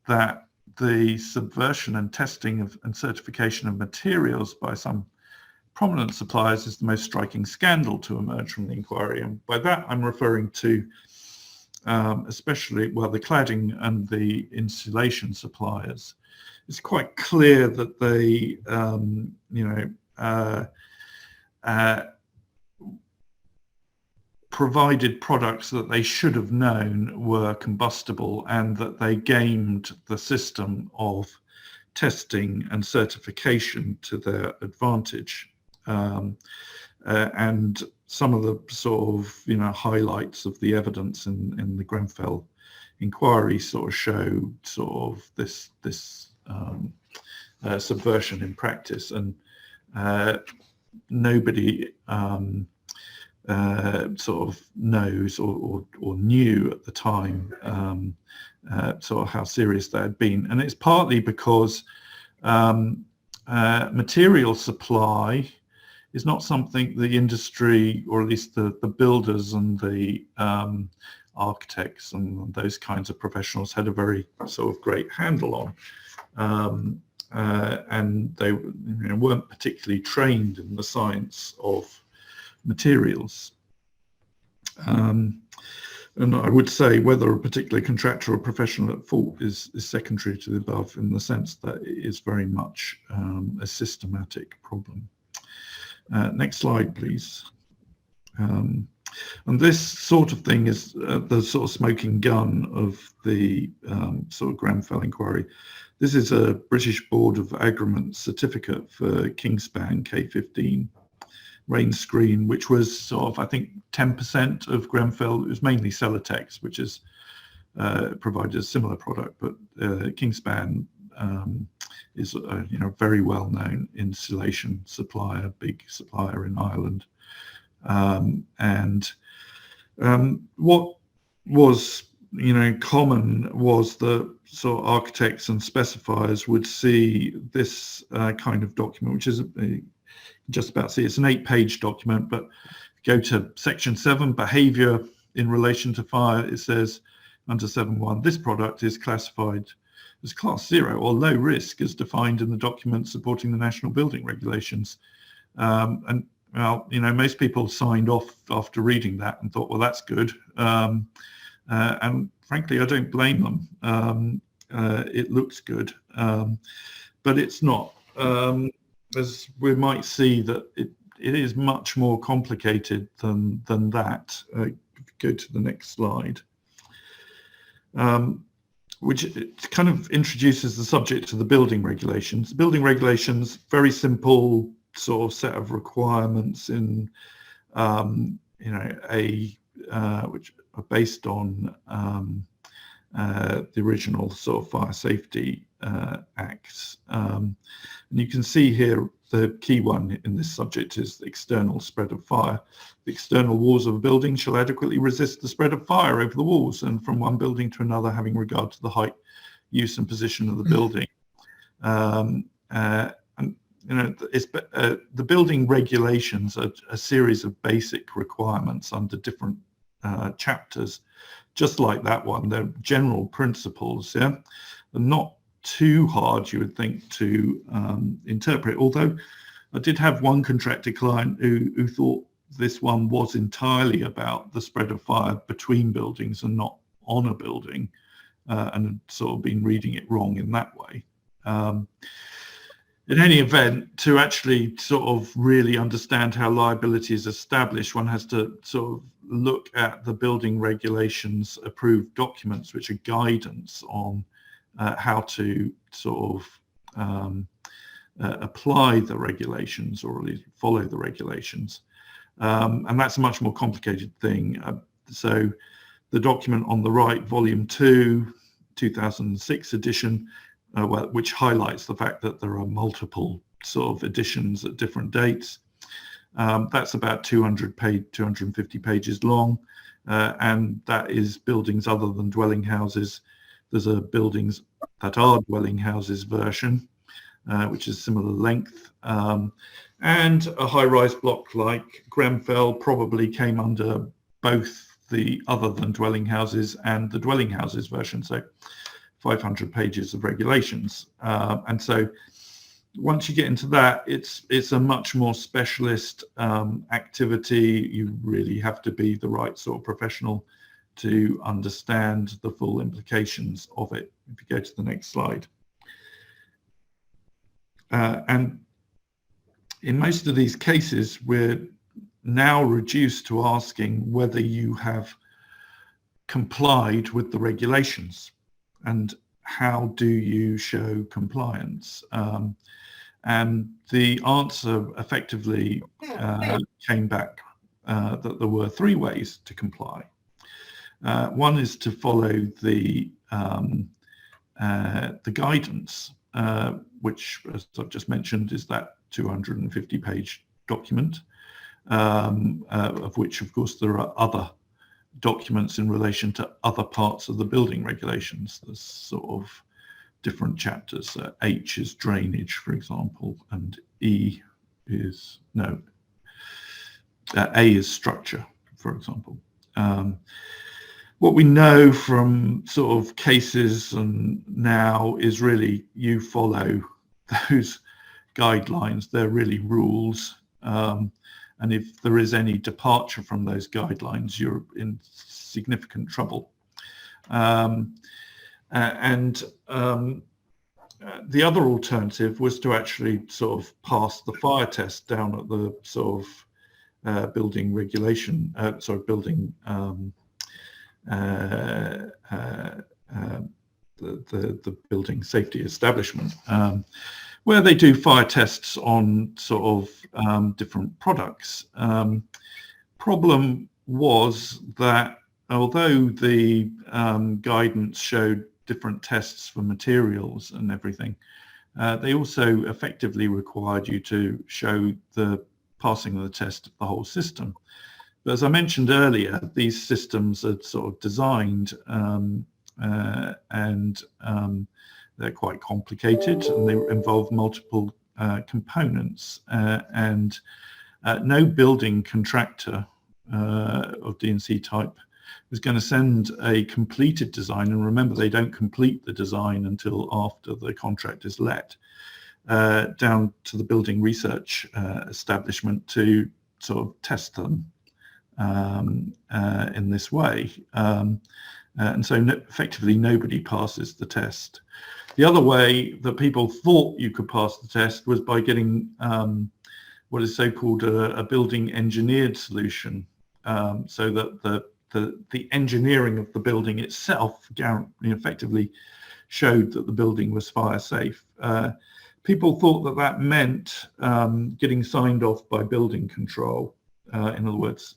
that the subversion and testing of and certification of materials by some prominent suppliers is the most striking scandal to emerge from the inquiry. And by that, I'm referring to especially, the cladding and the insulation suppliers. It's quite clear that they, provided products that they should have known were combustible, and that they gamed the system of testing and certification to their advantage. And some of the sort of, highlights of the evidence in the Grenfell inquiry sort of show sort of this subversion in practice, and nobody sort of knows or knew at the time sort of how serious that had been. And it's partly because material supply is not something the industry, or at least the builders and the architects and those kinds of professionals had a very sort of great handle on. And they weren't particularly trained in the science of materials. And I would say whether a particular contractor or professional at fault is secondary to the above, in the sense that it is very much a systematic problem. Next slide, please. And this sort of thing is the sort of smoking gun of the sort of Grenfell inquiry. This is a British Board of Agreement certificate for Kingspan K15 rain screen, which was sort of, I think, 10% of Grenfell. It was mainly Celotex, which is provided a similar product, but Kingspan is a very well-known insulation supplier, big supplier in Ireland. And what was common was that sort of architects and specifiers would see this kind of document, which is just about see it's an 8-page document, but go to section 7, behavior in relation to fire. It says under 7.1, this product is classified as class 0 or low risk as defined in the document supporting the national building regulations. And well, most people signed off after reading that and thought, well, that's good. And frankly, I don't blame them. It looks good, but it's not. As we might see, that it is much more complicated than that. Go to the next slide, which it kind of introduces the subject to the building regulations. Building regulations, very simple sort of set of requirements in, which are based on the original sort of fire safety acts. And you can see here the key one in this subject is the external spread of fire. The external walls of a building shall adequately resist the spread of fire over the walls and from one building to another, having regard to the height, use and position of the building. The building regulations are a series of basic requirements under different chapters, just like that one. They're general principles, yeah? They're not too hard, you would think, to interpret, although I did have one contractor client who thought this one was entirely about the spread of fire between buildings and not on a building, and had sort of been reading it wrong in that way. In any event, to actually sort of really understand how liability is established, one has to sort of look at the building regulations approved documents, which are guidance on how to sort of apply the regulations, or at least follow the regulations. And that's a much more complicated thing. So the document on the right, volume 2, 2006 edition, which highlights the fact that there are multiple sort of editions at different dates. That's about 250 pages long, and that is buildings other than dwelling houses. There's a buildings that are dwelling houses version, which is similar length, and a high-rise block like Grenfell probably came under both the other than dwelling houses and the dwelling houses version, so 500 pages of regulations. And so once you get into that, it's a much more specialist activity. You really have to be the right sort of professional to understand the full implications of it. If you go to the next slide. And in most of these cases, we're now reduced to asking whether you have complied with the regulations and how do you show compliance. And the answer effectively came back that there were 3 ways to comply. One is to follow the guidance, which, as I've just mentioned, is that 250-page document. of which, of course, there are other documents in relation to other parts of the building regulations. There's sort of different chapters. H is drainage, for example, and A is structure, for example. What we know from sort of cases and now is really you follow those guidelines. They're really rules. And if there is any departure from those guidelines, you're in significant trouble. The other alternative was to actually sort of pass the fire test down at the sort of building regulation, building the building safety establishment, where they do fire tests on sort of different products. Problem was that although the guidance showed different tests for materials and everything, they also effectively required you to show the passing of the test of the whole system. But as I mentioned earlier, these systems are sort of designed and they're quite complicated, and they involve multiple components, and no building contractor of D&C type is going to send a completed design, and remember, they don't complete the design until after the contract is let, down to the building research establishment to sort of test them in this way. And so effectively nobody passes the test. The other way that people thought you could pass the test was by getting what is so-called a building engineered solution, so that the engineering of the building itself effectively showed that the building was fire safe. People thought that that meant getting signed off by building control, in other words,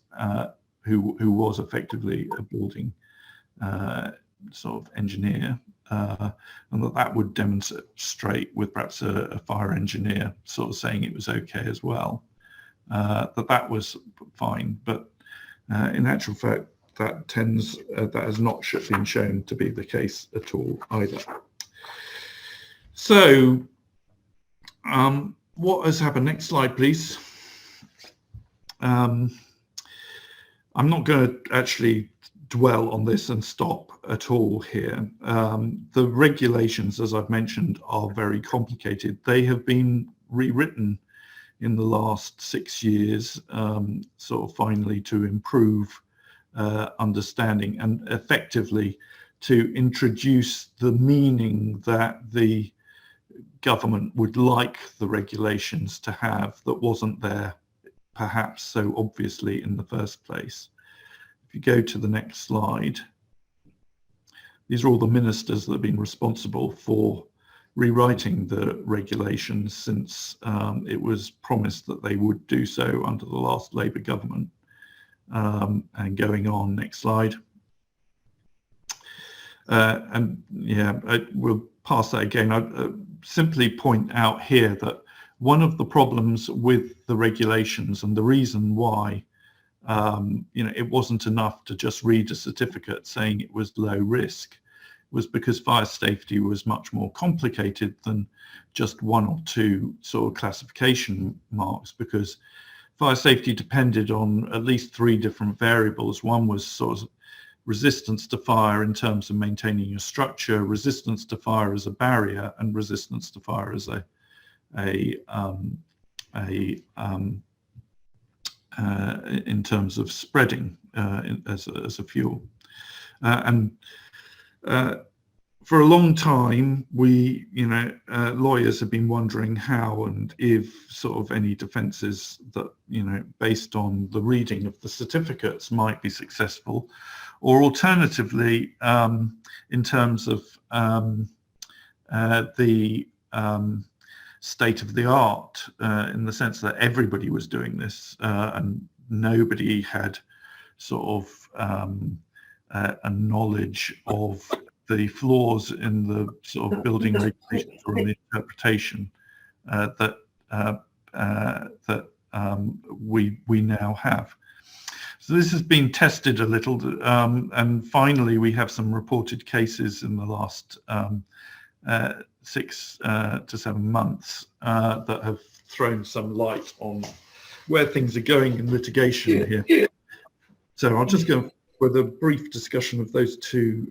who was effectively a building sort of engineer, and that would demonstrate with perhaps a fire engineer sort of saying it was okay as well, that was fine. But in actual fact, that has not been shown to be the case at all either. So what has happened? Next slide, please. I'm not going to actually dwell on this and stop at all here. The regulations, as I've mentioned, are very complicated. They have been rewritten in the last 6 years, sort of finally to improve understanding and effectively to introduce the meaning that the government would like the regulations to have that wasn't there perhaps so obviously in the first place. If you go to the next slide, these are all the ministers that have been responsible for rewriting the regulations since it was promised that they would do so under the last Labour government. And going on, next slide. And yeah, we'll pass that again. I simply point out here that one of the problems with the regulations and the reason why it wasn't enough to just read a certificate saying it was low risk was because fire safety was much more complicated than just one or two sort of classification marks, because fire safety depended on at least 3 different variables. One was sort of resistance to fire in terms of maintaining your structure, resistance to fire as a barrier, and resistance to fire as in terms of spreading as a fuel. For a long time, we, lawyers have been wondering how and if sort of any defences that, based on the reading of the certificates might be successful, or alternatively, in terms of the state of the art, in the sense that everybody was doing this and nobody had sort of a knowledge of the flaws in the sort of building regulations or in the interpretation that we now have. So this has been tested a little, and finally we have some reported cases in the last 6 to 7 months that have thrown some light on where things are going in litigation here. So I'll just go with a brief discussion of those two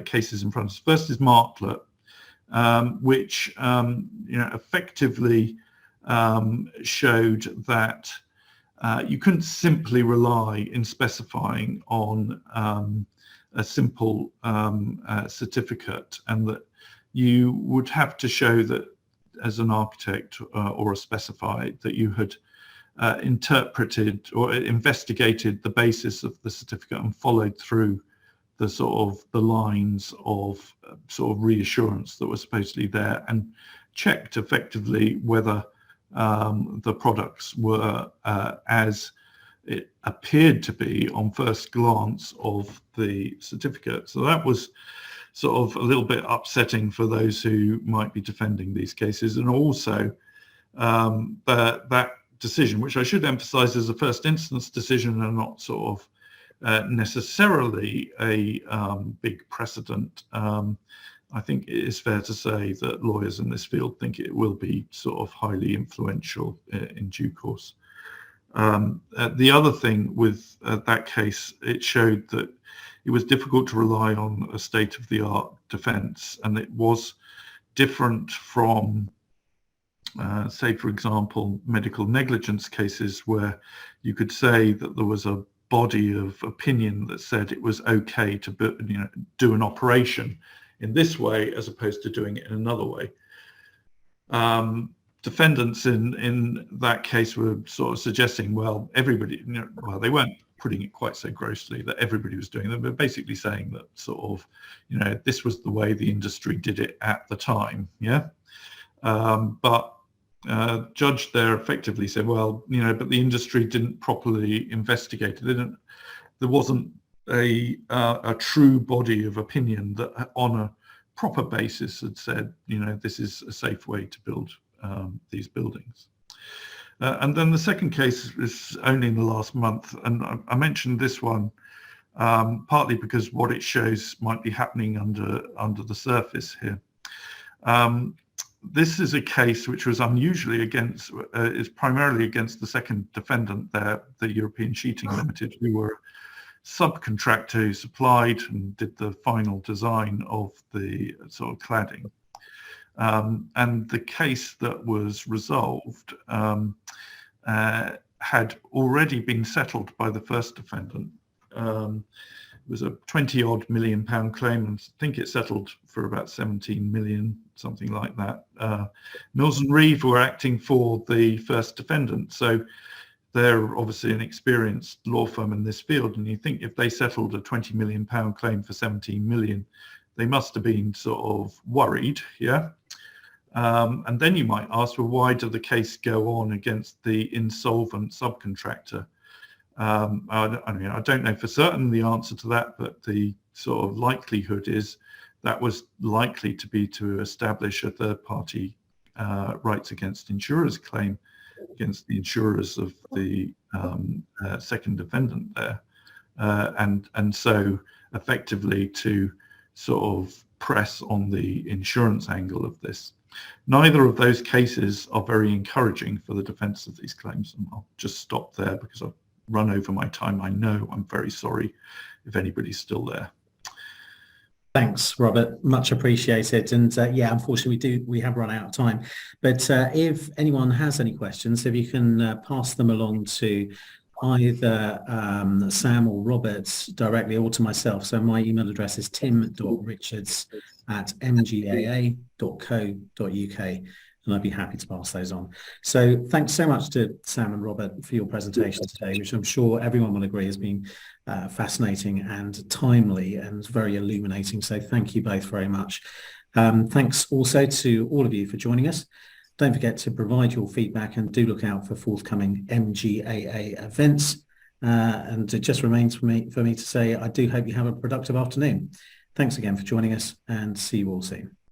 cases in front of us. First is Martlet, which effectively showed that you couldn't simply rely in specifying on a simple certificate, and that you would have to show that as an architect or a specifier that you had interpreted or investigated the basis of the certificate and followed through the sort of the lines of sort of reassurance that were supposedly there, and checked effectively whether the products were as it appeared to be on first glance of the certificate. So that was sort of a little bit upsetting for those who might be defending these cases. And also that decision, which I should emphasize is a first instance decision and not sort of necessarily a big precedent, I think it is fair to say that lawyers in this field think it will be sort of highly influential in due course. The other thing with that case, it showed that it was difficult to rely on a state-of-the-art defence, and it was different from, say, for example, medical negligence cases where you could say that there was a body of opinion that said it was okay to do an operation in this way as opposed to doing it in another way. Defendants in that case were sort of suggesting, well, everybody, well, they weren't putting it quite so grossly that everybody was doing it, but basically saying that sort of, this was the way the industry did it at the time, yeah? But judge there effectively said, well, but the industry didn't properly investigate it. There wasn't a true body of opinion that on a proper basis had said, this is a safe way to build these buildings. And then the second case is only in the last month, and I mentioned this one partly because what it shows might be happening under the surface here. This is a case which was unusually is primarily against the second defendant there, the European Sheeting Limited, who were subcontractor who supplied and did the final design of the sort of cladding. And the case that was resolved had already been settled by the first defendant. It was a 20-odd million pound claim, and I think it settled for about 17 million, something like that. Mills and Reeve were acting for the first defendant, so they're obviously an experienced law firm in this field, and you think if they settled a 20 million pound claim for 17 million, they must have been sort of worried, yeah? And then you might ask, well, why did the case go on against the insolvent subcontractor? I don't know for certain the answer to that, but the sort of likelihood is that was likely to be to establish a third-party rights against insurers claim against the insurers of the second defendant there, and so effectively to sort of press on the insurance angle of this. Neither of those cases are very encouraging for the defence of these claims, and I'll just stop there because I've run over my time. I know, I'm very sorry if anybody's still there. Thanks, Robert. Much appreciated. And yeah, unfortunately, we have run out of time. But if anyone has any questions, if you can pass them along to either Sam or Robert directly or to myself. So my email address is tim.richards@mgaa.co.uk. And I'd be happy to pass those on. So thanks so much to Sam and Robert for your presentation today, which I'm sure everyone will agree has been fascinating and timely and very illuminating. So thank you both very much. Thanks also to all of you for joining us. Don't forget to provide your feedback and do look out for forthcoming MGAA events. And it just remains for me to say I do hope you have a productive afternoon. Thanks again for joining us, and see you all soon.